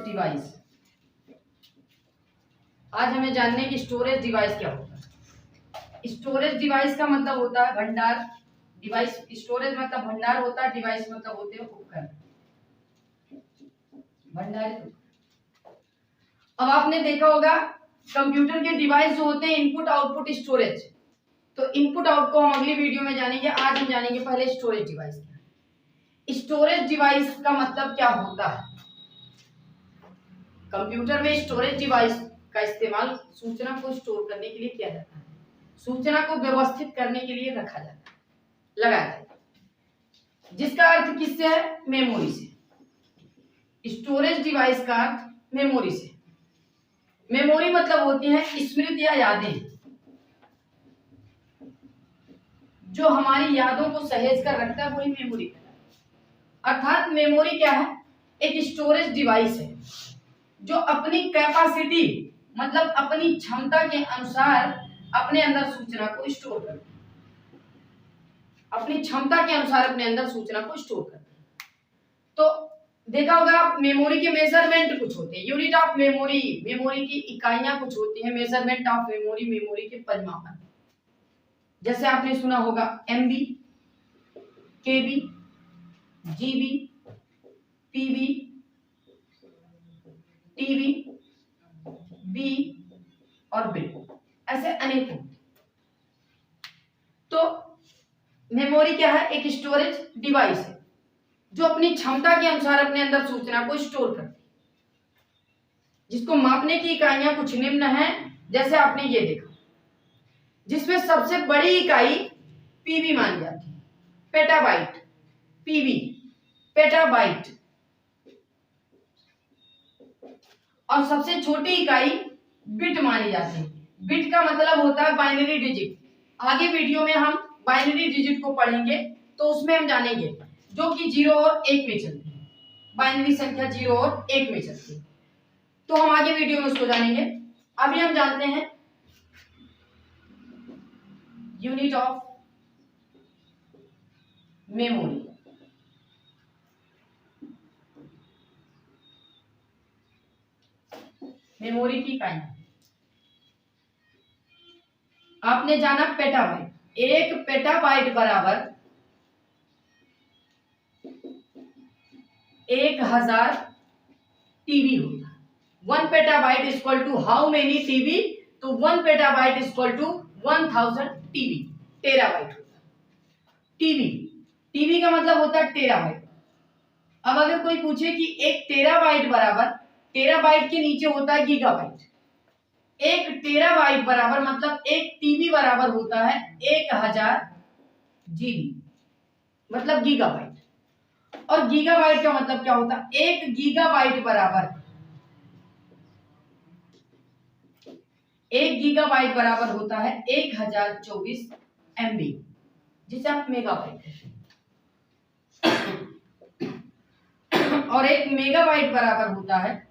Device. आज हमें जानने की स्टोरेज डिवाइस क्या होता है। स्टोरेज डिवाइस का मतलब होता है भंडार। डिवाइस स्टोरेज मतलब भंडार होता है, डिवाइस मतलब होते हैं उपकरण, भंडार। अब आपने देखा होगा कंप्यूटर के डिवाइस जो होते हैं इनपुट आउटपुट स्टोरेज। तो इनपुट आउट को हम अगली वीडियो में जानेंगे। आज हम जानेंगे पहले स्टोरेज डिवाइस क्या। स्टोरेज डिवाइस का मतलब क्या होता है। कंप्यूटर में स्टोरेज डिवाइस का इस्तेमाल सूचना को स्टोर करने के लिए किया जाता है, सूचना को व्यवस्थित करने के लिए रखा जाता है, लगाया जाता है, जिसका अर्थ किससे है, मेमोरी से। स्टोरेज डिवाइस का अर्थ मेमोरी से। मेमोरी मतलब होती है स्मृति या यादें, जो हमारी यादों को सहेज कर रखता है वही मेमोरी कहलाता है। अर्थात मेमोरी क्या है, एक स्टोरेज डिवाइस है जो अपनी कैपेसिटी मतलब अपनी क्षमता के अनुसार अपने अंदर सूचना को स्टोर करता है, अपनी क्षमता के अनुसार अपने अंदर सूचना को स्टोर करता है। तो देखा होगा मेमोरी के मेजरमेंट कुछ होते हैं, यूनिट ऑफ मेमोरी, मेमोरी की इकाइयां कुछ होती हैं, मेजरमेंट ऑफ मेमोरी, मेमोरी के परिमापन। जैसे आपने सुना होगा एमबी, केबी, जीबी, पीबी, टीबी, बी और बिट, ऐसे अनेक। तो मेमोरी क्या है, एक स्टोरेज डिवाइस है जो अपनी क्षमता के अनुसार अपने अंदर सूचना को स्टोर करती है, जिसको मापने की इकाइयां कुछ निम्न हैं। जैसे आपने ये देखा, जिसमें सबसे बड़ी इकाई पीबी मानी जाती है, पेटाबाइट, पीबी पेटाबाइट, और सबसे छोटी इकाई बिट मानी जाती है। बिट का मतलब होता है बाइनरी डिजिट। आगे वीडियो में हम बाइनरी डिजिट को पढ़ेंगे तो उसमें हम जानेंगे जो कि 0 और 1 में चलती है, बाइनरी संख्या 0 और 1 में चलती है। तो हम आगे वीडियो में उसको जानेंगे। अभी हम जानते हैं यूनिट ऑफ मेमोरी। मेमोरी की इकाई आपने जाना पेटाबाइट। एक पेटाबाइट बराबर 1000 टीबी होता है। 1 petabyte is equal to how many TB, तो 1 petabyte is equal to 1000 TB, terabyte होता है। टीबी, टीबी का मतलब होता है टेराबाइट। अब अगर कोई पूछे कि एक टेराबाइट बराबर, टेराबाइट के नीचे होता है गीगाबाइट, एक टेराबाइट बराबर मतलब एक टीबी बराबर होता है 1000 जीबी, मतलब गीगाबाइट। और गीगाबाइट का मतलब क्या होता है, एक गीगाबाइट बराबर, एक गीगाबाइट बराबर होता है 1024 एमबी, जिसे आप मेगाबाइट कहते हैं। और एक मेगाबाइट बराबर होता है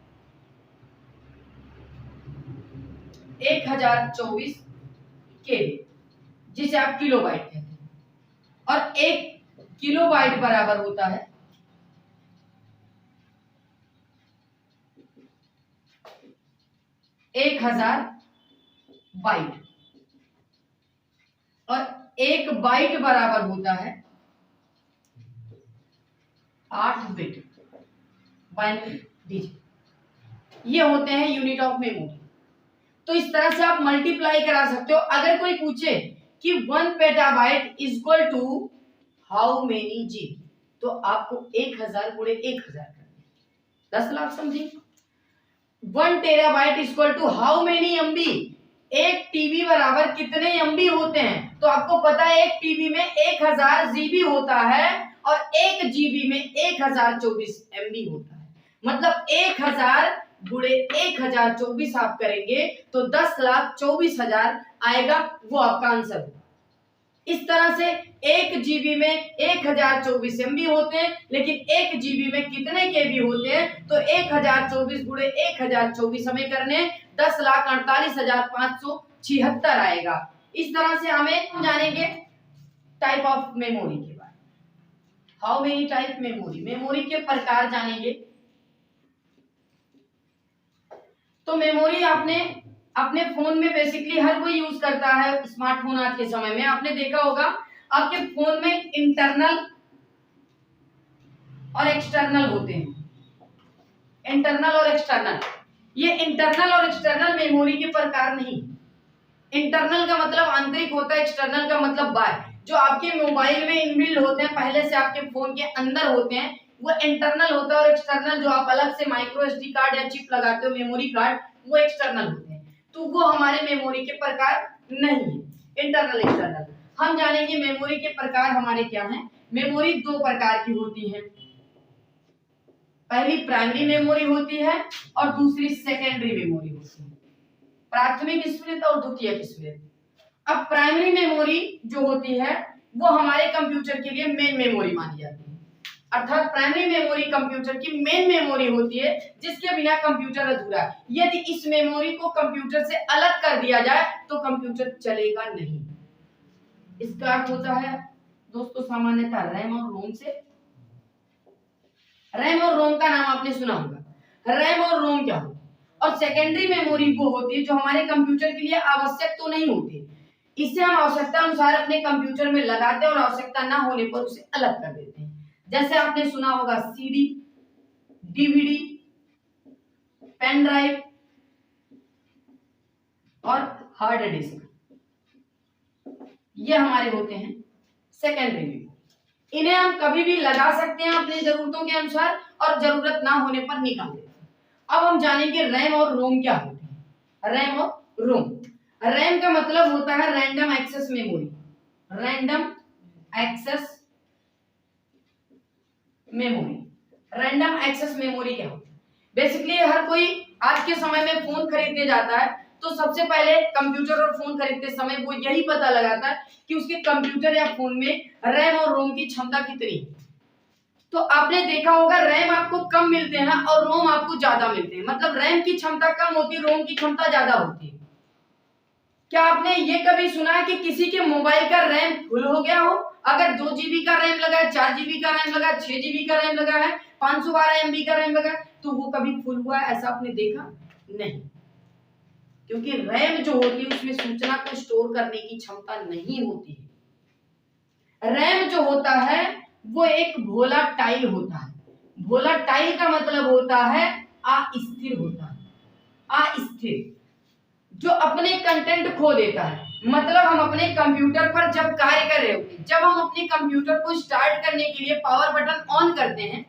1024 केबी, जिसे आप किलोबाइट कहते हैं। और एक किलोबाइट बराबर होता है 1000 बाइट, और एक बाइट बराबर होता है 8 बिट, बाइनरी डिजिट। ये होते हैं यूनिट ऑफ मेमोरी। तो इस तरह से आप मल्टीप्लाई करा सकते हो। अगर कोई पूछे कि 1 petabyte is equal to how many GB, तो आपको 1000 गुणे 1000 करना, 10 लाख समझिए। 1 terabyte is equal to how many MB, एक टीबी बराबर कितने एमबी होते हैं, तो आपको पता है एक टीबी में 1000 जीबी होता है और एक जीबी में 1024 एमबी होता है। मतलब 1000 गुणे 1024 आप करेंगे तो 10,24,000 आएगा, वो आपका आंसर होगा। इस तरह से एक जीबी में 1024 एमबी होते हैं, लेकिन एक जीबी में कितने केबी होते हैं, तो 1024 गुणे 1024 हमें करने 10,48,576 आएगा। इस तरह से हमें जानेंगे टाइप ऑफ मेमोरी के बारे में, how many type memory, memory के प्रकार जानेंगे। तो मेमोरी आपने अपने फोन में बेसिकली हर कोई यूज करता है स्मार्टफोन आज के समय में। आपने देखा होगा आपके फोन में इंटरनल और एक्सटर्नल होते हैं। इंटरनल और एक्सटर्नल, ये इंटरनल और एक्सटर्नल मेमोरी के प्रकार नहीं। इंटरनल का मतलब आंतरिक होता है, एक्सटर्नल का मतलब बाहर। जो आपके मोबाइल में इनबिल्ड होते हैं, पहले से आपके फोन के अंदर होते हैं, वो इंटरनल होता है। और एक्सटर्नल जो आप अलग से माइक्रो एसडी कार्ड या चिप लगाते हो, मेमोरी कार्ड, वो एक्सटर्नल होते हैं। तो वो हमारे मेमोरी के प्रकार नहीं है, इंटरनल एक्सटर्नल। हम जानेंगे मेमोरी के प्रकार हमारे क्या हैं। मेमोरी दो प्रकार की होती है, पहली प्राइमरी मेमोरी होती है और दूसरी सेकेंडरी मेमोरी होती है, प्राथमिक स्मृति और द्वितीयक स्मृति। अब प्राइमरी मेमोरी जो होती है वो हमारे कंप्यूटर के लिए मेन मेमोरी मानी जाती है। अर्थात प्राइमरी मेमोरी कंप्यूटर की मेन मेमोरी होती है, जिसके बिना कंप्यूटर अधूरा है। यदि इस मेमोरी को कंप्यूटर से अलग कर दिया जाए तो कंप्यूटर चलेगा नहीं। इसका अर्थ होता है दोस्तों सामान्यतः रैम और रोम से। रैम और रोम का नाम आपने सुना होगा। रैम और रोम क्या होता है? और सेकेंडरी मेमोरी वो होती है जो हमारे कंप्यूटर के लिए आवश्यक तो नहीं होती, इसे हम आवश्यकता अनुसार अपने कंप्यूटर में लगाते हैं और आवश्यकता ना होने पर उसे अलग कर देते हैं। जैसे आपने सुना होगा सीडी, डीवीडी, पेन ड्राइव और हार्ड डिस्क, ये हमारे होते हैं सेकेंडरी मेमोरी। इन्हें हम कभी भी लगा सकते हैं अपनी जरूरतों के अनुसार और जरूरत ना होने पर निकाल देते हैं। अब हम जानेंगे रैम और रोम क्या होते हैं। रैम और रोम, रैम का मतलब होता है random access memory. Random access memory, random access memory क्या होती है? बेसिकली हर कोई आज के समय में फोन खरीदने जाता है तो सबसे पहले कंप्यूटर और फोन खरीदते समय वो यही पता लगाता है कि उसके कंप्यूटर या फोन में रैम और रोम की क्षमता कितनी है। तो आपने देखा होगा रैम आपको कम मिलते हैं और रोम आपको ज्यादा मिलते हैं। मतलब रैम की क्षमता कम होती है, रोम की क्षमता ज्यादा होती है। क्या आपने ये कभी सुना है कि किसी के मोबाइल का रैम फुल हो गया हो? अगर 2 GB का रैम लगा है, 4 GB का रैम लगा है, 6 GB का रैम लगा है, 512 MB का रैम लगा है, तो वो कभी फुल हुआ है ऐसा आपने देखा नहीं? क्योंकि रैम जो होती है उसमें सूचना को स्टोर करने की क्षमता नहीं होती है। रैम जो होता है वो एक वोलाटाइल होता है। वोलाटाइल का मतलब होता है अस्थिर होता है। अस्थिर, जो अपने कंटेंट खो देता है। मतलब हम अपने कंप्यूटर पर जब कार्य कर रहे होते हैं, जब हम अपने कंप्यूटर को स्टार्ट करने के लिए पावर बटन ऑन करते हैं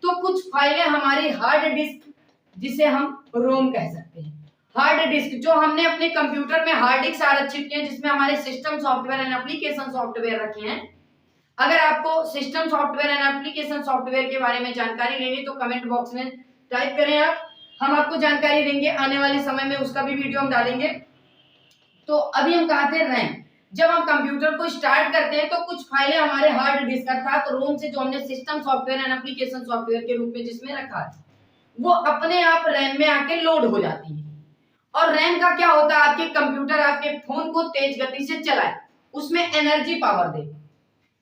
तो कुछ फाइलें हमारी हार्ड डिस्क, जिसे हम रोम कह सकते हैं, हार्ड डिस्क, जो हमने अपने कंप्यूटर में हार्ड डिस्क आरक्षित किए हैं जिसमें हमारे system software and application software रखे हैं। अगर आपको system software and application software के बारे में जानकारी लेनी तो कमेंट बॉक्स में टाइप करें आप, हम आपको जानकारी देंगे। आने वाले समय में उसका भी वीडियो हम डालेंगे। तो अभी हम कहा थे रैम, जब हम कंप्यूटर को स्टार्ट करते हैं तो कुछ फाइलें हमारे हार्ड डिस्क अर्थात रोम से, जो हमने system software and application software के रूप में जिसमें रखा है, वो अपने आप रैम में आके लोड हो जाती है। और रैम का क्या होता है, आपके कंप्यूटर आपके फोन को तेज गति से चलाए, उसमें एनर्जी पावर दे,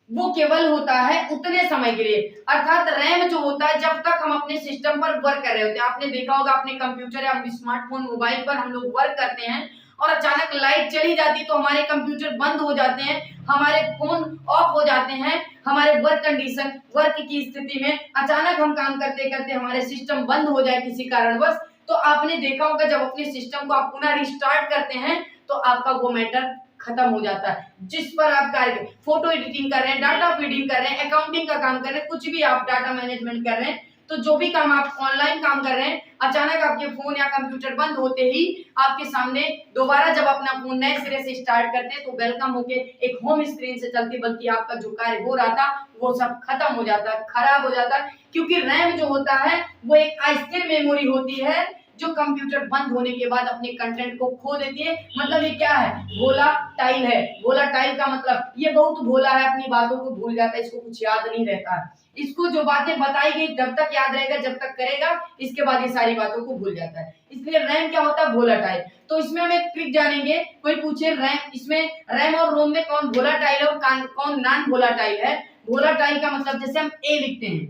वो केवल होता है उतने समय के लिए। अर्थात रैम जो होता है जब तक हम अपने सिस्टम पर वर्क कर रहे होते हैं। आपने देखा होगा अपने कंप्यूटर या स्मार्टफोन मोबाइल पर हम लोग वर्क करते हैं और अचानक लाइट चली जाती तो हमारे कंप्यूटर बंद हो जाते हैं, हमारे फोन ऑफ हो जाते हैं, हमारे वर्क कंडीशन, वर्क की स्थिति में अचानक हम काम करते करते हमारे सिस्टम बंद हो जाए किसी कारणवश, तो आपने देखा होगा जब अपने सिस्टम को आप पुनः रिस्टार्ट करते हैं तो आपका वो मैटर खत्म हो जाता है जिस पर आप कार्य, फोटो एडिटिंग कर रहे हैं, डाटा फीडिंग कर रहे हैं, अकाउंटिंग का काम कर रहे हैं, कुछ भी आप डाटा मैनेजमेंट कर रहे हैं, तो जो भी काम आप ऑनलाइन काम कर रहे हैं, अचानक आपके फोन या कंप्यूटर बंद होते ही आपके सामने दोबारा जब अपना फोन नए सिरे से स्टार्ट करते हैं तो वेलकम होके एक होम स्क्रीन से चलती, बल्कि आपका जो कार्य हो रहा था वो सब खत्म हो जाता है, खराब हो जाता है। क्योंकि रैम जो होता है वो एक अस्थिर मेमोरी होती है जो कंप्यूटर बंद होने के बाद अपने कंटेंट को खो देती है। मतलब ये क्या है, वोलाटाइल है। वोलाटाइल का मतलब ये बहुत भोला है, अपनी बातों को भूल जाता है, इसको कुछ याद नहीं रहता है। इसको जो बातें बताई गई जब तक याद रहेगा, जब तक करेगा, इसके बाद ये सारी बातों को भूल जाता है। इसलिए रैम क्या होता है, वोलाटाइल। तो इसमें हम एक ट्रिक जानेंगे। कोई पूछे रैम, इसमें रैम और रोम में कौन वोलाटाइल और कौन नॉन वोलाटाइल है। वोलाटाइल का मतलब जैसे हम ए लिखते हैं,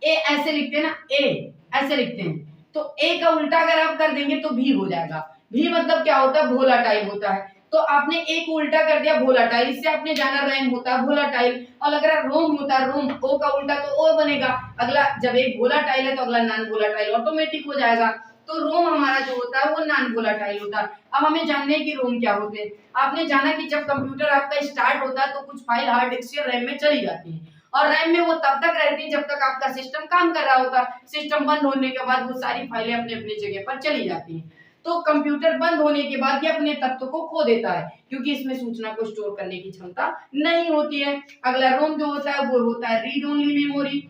ए ऐसे लिखते हैं ना, ए ऐसे लिखते हैं, तो ए का उल्टा अगर आप कर देंगे तो भी हो जाएगा। भी मतलब क्या होता है, वोलाटाइल होता है। तो आपने ए को उल्टा कर दिया वोलाटाइल, इससे आपने जाना रैम होता है वोलाटाइल, और अगर रोम होता है रोम, ओ का उल्टा तो ओ बनेगा। अगला जब एक वोलाटाइल है तो अगला नॉन वोलाटाइल ऑटोमेटिक हो जाएगा। तो रोम हमारा जो होता है वो नॉन वोलाटाइल होता है। अब हमें जानने की रोम क्या होते हैं। आपने जाना कि जब कंप्यूटर आपका स्टार्ट होता है तो कुछ फाइल हार्ड डिस्क से रैम में चली जाती है, और रैम में वो तब तक रहती है जब तक आपका सिस्टम काम कर रहा होता है। सिस्टम बंद होने के बाद वो सारी फाइलें अपने अपनी जगह पर चली जाती हैं। तो कंप्यूटर बंद होने के बाद ये अपने तत्व को खो देता है, क्योंकि इसमें सूचना को स्टोर करने की क्षमता नहीं होती है। अगला रोम जो होता है वो होता है read only memory.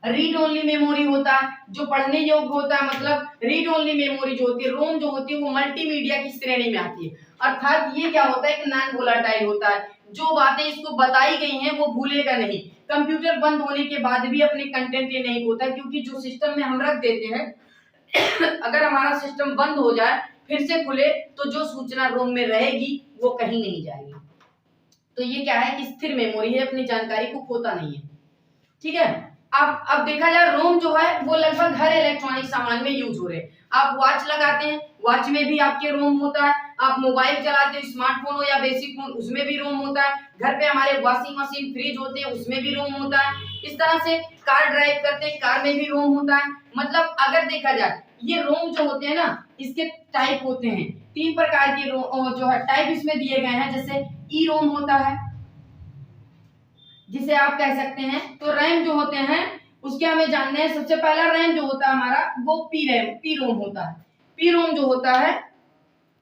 Read only memory होता है जो पढ़ने योग्य होता है। मतलब रीड ओनली मेमोरी जो होती है, रोम जो होती है वो मल्टीमीडिया की श्रेणी में आती है। अर्थात ये क्या होता है, एक नॉन वोलाटाइल होता है। जो बातें इसको बताई गई हैं वो भूलेगा नहीं। कंप्यूटर बंद होने के बाद भी अपने कंटेंट ये नहीं होता, क्योंकि जो सिस्टम में हम रख देते हैं अगर हमारा सिस्टम बंद हो जाए फिर से खुले तो जो सूचना रोम में रहेगी वो कहीं नहीं जाएगी। तो ये क्या है कि स्थिर मेमोरी है, अपनी जानकारी को खोता नहीं है। ठीक है। अब देखा जाए रोम जो है वो लगभग हर इलेक्ट्रॉनिक सामान में यूज हो रहे हैं। आप वॉच लगाते हैं, वॉच में भी आपके रोम होता है। आप मोबाइल चलाते हैं, स्मार्टफोन हो या बेसिक फोन, उसमें भी रोम होता है। घर पे हमारे वॉशिंग मशीन, फ्रिज होते हैं, उसमें भी रोम होता है। इस तरह से कार ड्राइव करते हैं, कार में भी रोम होता है। मतलब अगर देखा जाए ये रोम जो होते हैं ना, इसके टाइप होते हैं। 3 प्रकार के रोम जो है टाइप इसमें दिए गए हैं। जैसे ई रोम होता है जिसे आप कह सकते हैं। तो रैम जो होते हैं उसके हमें जानने हैं। सबसे पहला रैम जो होता है हमारा वो पी रोम होता है। पी रोम जो होता है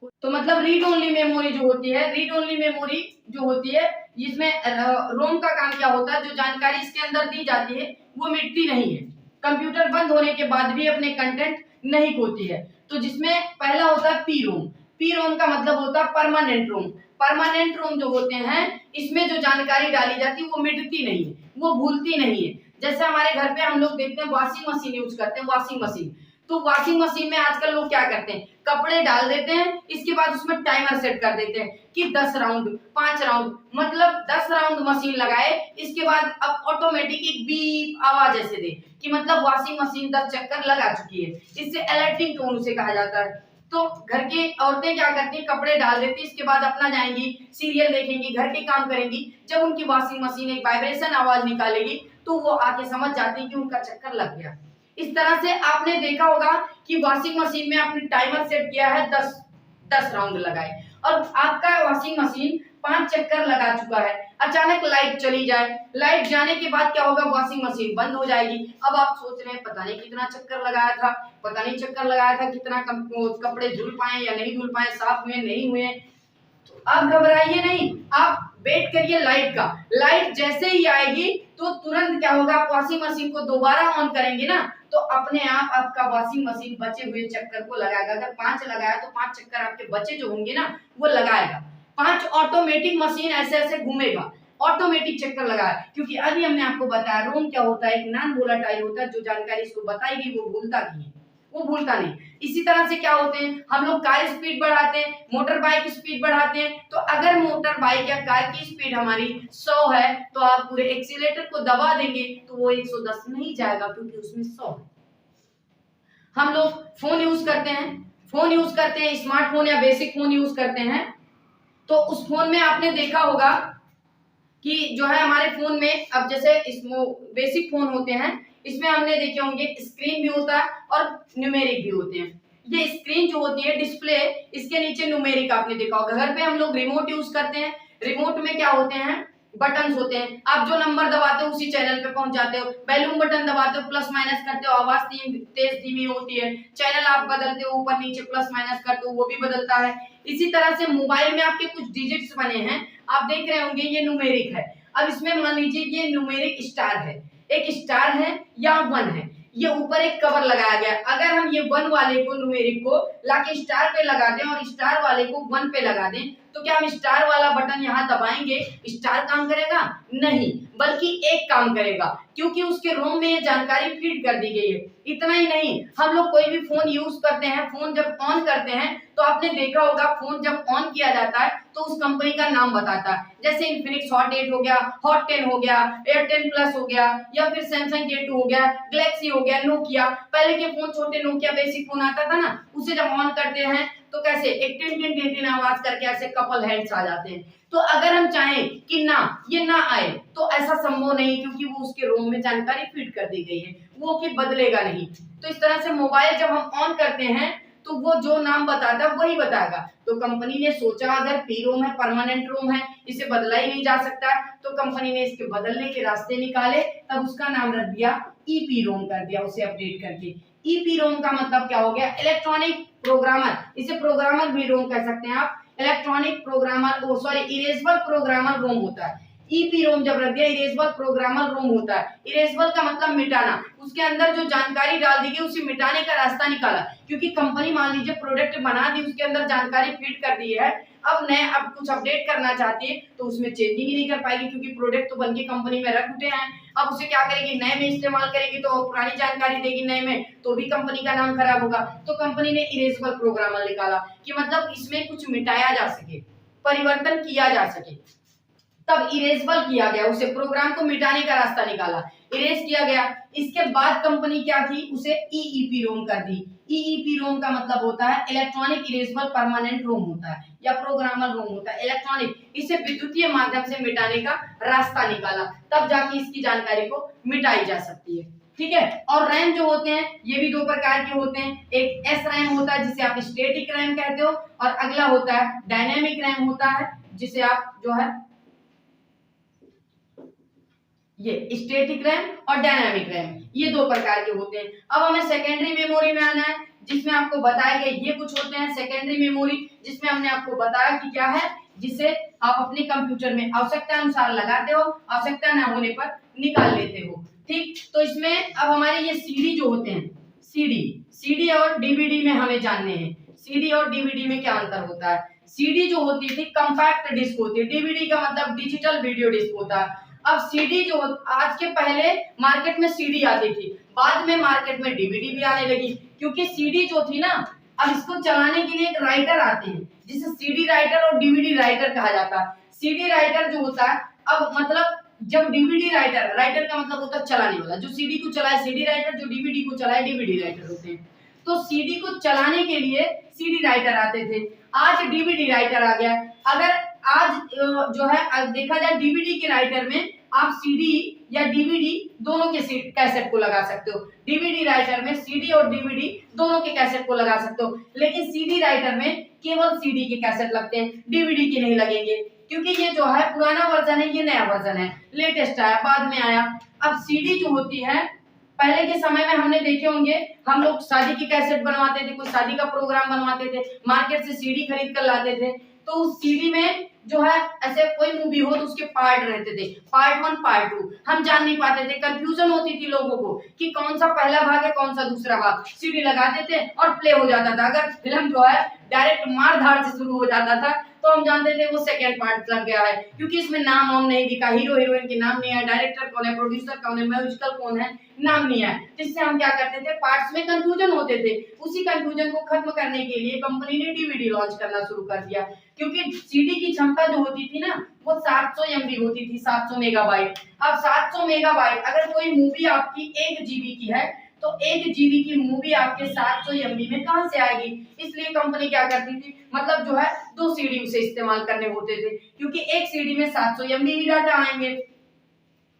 तो मतलब रीड ओनली मेमोरी जो होती है, रीड ओनली मेमोरी जो होती है जिसमें रोम का काम क्या होता है, जो जानकारी इसके अंदर दी जाती है वो मिटती नहीं है। कंप्यूटर बंद होने के बाद भी अपने कंटेंट नहीं खोती है। तो जिसमें पहला होता है पी रोम। पी रोम का मतलब होता है परमानेंट रोम। परमानेंट रोम जो होते हैं इसमें जो जानकारी डाली जाती है वो मिटती नहीं है, वो भूलती नहीं है। जैसे हमारे घर पे हम लोग देखते हैं वॉशिंग मशीन यूज करते हैं, वॉशिंग मशीन। तो वॉशिंग मशीन में आजकल लोग क्या करते हैं, कपड़े डाल देते हैं, इसके बाद उसमें टाइमर सेट कर देते हैं कि 10 राउंड 5 राउंड, मतलब 10 राउंड मशीन लगाए, इसके बाद अब ऑटोमेटिक एक बीप आवाज ऐसे दे कि मतलब वॉशिंग मशीन 10 चक्कर लगा चुकी है। इससे अलर्टिंग टोन उसे कहा जाता है। तो घर की औरतें क्या करती हैं, कपड़े डाल देती, इसके बाद अपना जाएंगी, सीरियल देखेंगी, घर के काम करेंगी। जब उनकी वॉशिंग मशीन एक वाइब्रेशन आवाज निकालेगी तो वो आके समझ जाती है कि उनका चक्कर लग गया। इस तरह से आपने देखा होगा कि वॉशिंग मशीन में आपने टाइमर सेट किया है, 10 राउंड लगाए और आपका वॉशिंग मशीन 5 चक्कर लगा चुका है। अचानक लाइट चली जाए, लाइट जाने के बाद क्या होगा, वॉशिंग मशीन बंद हो जाएगी। अब आप सोच रहे हैं पता नहीं कितना चक्कर लगाया था, पता नहीं चक्कर लगाया था कितना कपड़े धुल पाए या नहीं धुल पाए, साफ हुए नहीं हुए। तो आप घबराइए नहीं, आप वेट करिए लाइट का। लाइट जैसे ही आएगी तो तुरंत क्या होगा, आप वॉशिंग मशीन को दोबारा ऑन करेंगे ना तो अपने आप आपका वॉशिंग मशीन बचे हुए चक्कर को लगाएगा। अगर 5 लगाया तो 5 चक्कर आपके बचे जो होंगे ना वो लगाएगा। 5 ऑटोमेटिक मशीन ऐसे ऐसे घूमेगा, ऑटोमेटिक चक्कर लगाए। क्योंकि अभी हमने आपको बताया रोम क्या होता है, एक नॉन वोलाटाइल होता है। जो जानकारी इसको बताई गई वो भूलता नहीं है, वो भूलता नहीं। इसी तरह से क्या होते हैं, हम लोग कार स्पीड बढ़ाते हैं, मोटर बाइक स्पीड बढ़ाते हैं। तो अगर मोटर बाइक या कार की स्पीड हमारी 100 है तो आप पूरे एक्सीलेटर को दबा देंगे तो वो 110 नहीं जाएगा, क्योंकि उसमें 100 है। हम लोग फोन यूज करते हैं, स्मार्टफोन या बेसिक फोन यूज करते हैं। तो उस फोन में आपने देखा होगा कि जो है हमारे फोन में अब जैसे बेसिक फोन होते हैं, इसमें हमने देखे होंगे स्क्रीन भी होता है और न्यूमेरिक भी होते हैं। ये स्क्रीन जो होती है डिस्प्ले, इसके नीचे न्यूमेरिक आपने देखा होगा। घर पे हम लोग रिमोट यूज करते हैं, रिमोट में क्या होते हैं, बटन्स होते हैं। आप जो नंबर दबाते हो उसी चैनल पे पहुंच जाते हो। वॉल्यूम बटन दबाते हो, प्लस माइनस करते हो, आवाज तेज धीमी होती है। चैनल आप बदलते हो, ऊपर नीचे प्लस माइनस करते हो, वो भी बदलता है। इसी तरह से मोबाइल में आपके कुछ डिजिट्स बने हैं, आप देख रहे होंगे ये न्यूमेरिक है। अब इसमें मान लीजिए ये न्यूमेरिक स्टार है, एक स्टार है या 1 है, ये ऊपर एक कवर लगाया गया। अगर हम ये 1 वाले को न्यूमेरिक को लाके स्टार पे लगा दें और स्टार वाले को 1 पे लगा दें तो क्या हम स्टार वाला बटन यहाँ दबाएंगे स्टार काम करेगा? नहीं, बल्कि एक काम करेगा, क्योंकि उसके रोम में ये जानकारी फीड कर दी गई है। इतना ही नहीं, हम लोग कोई भी फोन यूज करते हैं, फोन जब ऑन करते हैं तो आपने देखा होगा फोन जब ऑन किया जाता है तो उस कंपनी का नाम बताता है, जैसे इन्फिनिक्स हॉट 8 हो गया, हॉट 10 हो गया, एयरटेल प्लस हो गया, या फिर सैमसंग J2 हो गया, गैलेक्सी हो गया, नोकिया। पहले के फोन छोटे नोकिया बेसिक फोन आता था ना, उसे जब ऑन करते हैं तो कैसे एक टिन टिन टिन टिन आवाज करके ऐसे कपल हैंड्स आ जाते हैं। तो अगर हम चाहें कि ना ये ना आए तो ऐसा संभव नहीं, क्योंकि वो उसके रोम में जानकारी फीड कर दी गई है, वो कि बदलेगा नहीं। तो इस तरह से मोबाइल जब हम ऑन करते हैं तो वो जो नाम बताता है वही बताएगा। तो कंपनी ने सोचा अगर पी रोम है, परमानेंट रोम है, इसे बदला ही नहीं जा सकता है, तो कंपनी ने इसके बदलने के रास्ते निकाले, तब उसका नाम रख दिया ईपी रोम कर दिया, उसे अपडेट करके। ईपी रोम का मतलब क्या हो गया? इलेक्ट्रॉनिक प्रोग्रामर, इसे प्रोग्रामर भी रोम कह सकते हैं आप। Electronic programmer sorry erasable programmer ROM होता है। ईपी रोम जब रख दिया इरेजेबल प्रोग्रामर रोम होता है। इरेजेबल का मतलब मिटाना, उसके अंदर जो जानकारी डाल दी गई उसे मिटाने का रास्ता निकाला, क्योंकि कंपनी मान लीजिए प्रोडक्ट बना दी, उसके अंदर जानकारी फीड कर दी है, अब कुछ अपडेट करना चाहती है तो उसमें चेंजिंग ही नहीं कर पाएगी, क्योंकि प्रोडक्ट तो बनके कंपनी में रख उठे हैं। अब उसे क्या करेगी? नए में इस्तेमाल करेगी तो पुरानी जानकारी देगी नए में, तो भी कंपनी का नाम खराब होगा। तो कंपनी ने इरेजेबल प्रोग्रामर निकाला कि मतलब इसमें कुछ मिटाया जा सके, परिवर्तन किया जा सके, तब इरेजेबल किया गया, उसे प्रोग्राम को मिटाने का रास्ता निकाला, इरेज किया गया। इसके बाद कंपनी क्या की? उसे ईईपी रोम कर दी। ईईपी रोम का मतलब होता है इलेक्ट्रॉनिक इरेजेबल परमानेंट रोम होता है, या प्रोग्रामर रोम होता है इलेक्ट्रॉनिक। इसे विद्युतीय माध्यम से मिटाने का रास्ता निकाला, तब जाके इसकी जानकारी को मिटाई जा सकती है। ठीक है। और रैम जो होते हैं ये भी दो प्रकार के होते हैं, एक एस रैम होता है जिसे आप स्टैटिक रैम कहते हो, और अगला होता है डायनेमिक रैम होता है, जिसे आप जो है ये स्टैटिक रैम और डायनामिक रैम, ये दो प्रकार के होते हैं। अब हमें सेकेंडरी मेमोरी में आना है, जिसमें आपको बताया गया ये कुछ होते हैं सेकेंडरी मेमोरी, जिसमें हमने आपको बताया कि क्या है, जिसे आप अपने कंप्यूटर में आवश्यकता अनुसार लगाते हो, आवश्यकता न होने पर निकाल लेते हो। ठीक, तो इसमें अब हमारे ये सीडी जो होते हैं, सीडी और डीवीडी में हमें जानने हैं, सीडी और डीवीडी में क्या अंतर होता है। सीडी जो होती थी कंपैक्ट डिस्क होती है, डीवीडी का मतलब डिजिटल वीडियो डिस्क होता है। अब सीडी जो आज के पहले मार्केट में सीडी आती थी, बाद में मार्केट में डीवीडी भी आने लगी, क्योंकि सीडी जो थी ना, अब इसको चलाने के लिए एक राइटर आते हैं, जिसे सीडी राइटर और डीवीडी राइटर कहा जाता है। सीडी राइटर जो होता है, अब मतलब जब डीवीडी राइटर का मतलब होता है चलाने वाला, जो सीडी को चलाए सीडी राइटर, जो डीवीडी को चलाए डीवीडी राइटर होते हैं। तो सीडी को चलाने के लिए सीडी राइटर आते थे, आज डीवीडी राइटर आ गया। अगर आज जो है देखा जाए डीवीडी के राइटर में आप सीडी या डीवीडी दोनों के कैसेट को लगा सकते हो। डीवीडी राइटर में सीडी और डीवीडी दोनों के कैसेट को लगा सकते हो, लेकिन सीडी राइटर में केवल सीडी के कैसेट लगते हैं, डीवीडी के नहीं लगेंगे, क्योंकि ये जो है पुराना वर्जन है, ये नया वर्जन है, लेटेस्ट आया, बाद में आया। अब सीडी जो होती है, पहले के समय में हमने देखे होंगे, हम लोग शादी की कैसेट बनवाते थे, कोई शादी का प्रोग्राम बनवाते थे, मार्केट से सीडी खरीद कर लाते थे, तो उस सीडी में जो है ऐसे कोई मूवी हो तो उसके पार्ट रहते थे, पार्ट 1 पार्ट 2, हम जान नहीं पाते थे, कंफ्यूजन होती थी लोगों को कि कौन सा पहला भाग है कौन सा दूसरा भाग। सीडी लगाते थे और प्ले हो जाता था, अगर फिल्म जो है डायरेक्ट मार धाड़ से शुरू हो जाता था तो हम जानते थे वो सेकंड पार्ट लग गया है, क्योंकि इसमें नाम वाम नहीं दिखा, हीरो हीरोइन के नाम नहीं है, डायरेक्टर कौन है, प्रोड्यूसर कौन है, म्यूजिकल कौन है, नाम नहीं है, जिससे हम क्या करते थे, पार्ट्स में कंफ्यूजन होते थे। उसी कंफ्यूजन को खत्म करने के लिए कंपनी ने डीवीडी लॉन्च करना शुरू कर दिया, क्योंकि सीडी की क्षमता जो होती थी ना वो 700 MB होती थी, 700 मेगाबाइट। अब 700 मेगाबाइट अगर कोई मूवी आपकी 1 GB की है तो 1 GB की मूवी आपके 700 MB में कहां से आएगी, इसलिए कंपनी क्या करती थी, मतलब जो है 2 सीडी उसे इस्तेमाल करने होते थे, क्योंकि एक सीडी में 700 MB ही डाटा आएंगे।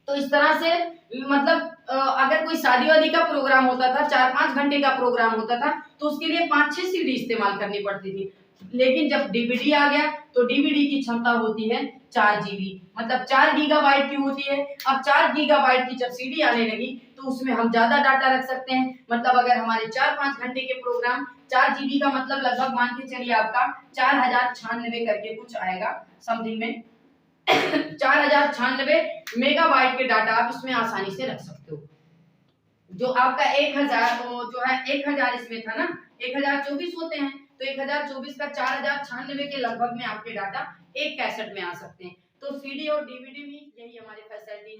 तो इस तरह से मतलब अगर कोई शादी वादी का प्रोग्राम होता था, 4-5 घंटे का प्रोग्राम होता था, तो उसके लिए 5-6 सीडी इस्तेमाल करनी पड़ती थी। लेकिन जब डीवीडी आ गया तो डीवीडी की क्षमता होती है 4 GB, मतलब 4 गीगाबाइट की होती है। अब 4 गीगाबाइट की जब सीडी आने लगी तो उसमें हम ज्यादा डाटा रख सकते हैं, मतलब अगर हमारे 4-5 घंटे के प्रोग्राम 4 GB का मतलब लगभग मान के चलिए आपका 4096 करके कुछ आएगा समथिंग में 4096 मेगाबाइट के डाटा आप इसमें आसानी से रख सकते हो। जो आपका 1000 जो है 1000 इसमें था ना, 1024 होते हैं, तो 1024 का 4096 के लगभग में आपके डाटा एक कैसेट में आ सकते हैं। तो सीडी और डीवीडी में यही हमारी फैसिलिटी है।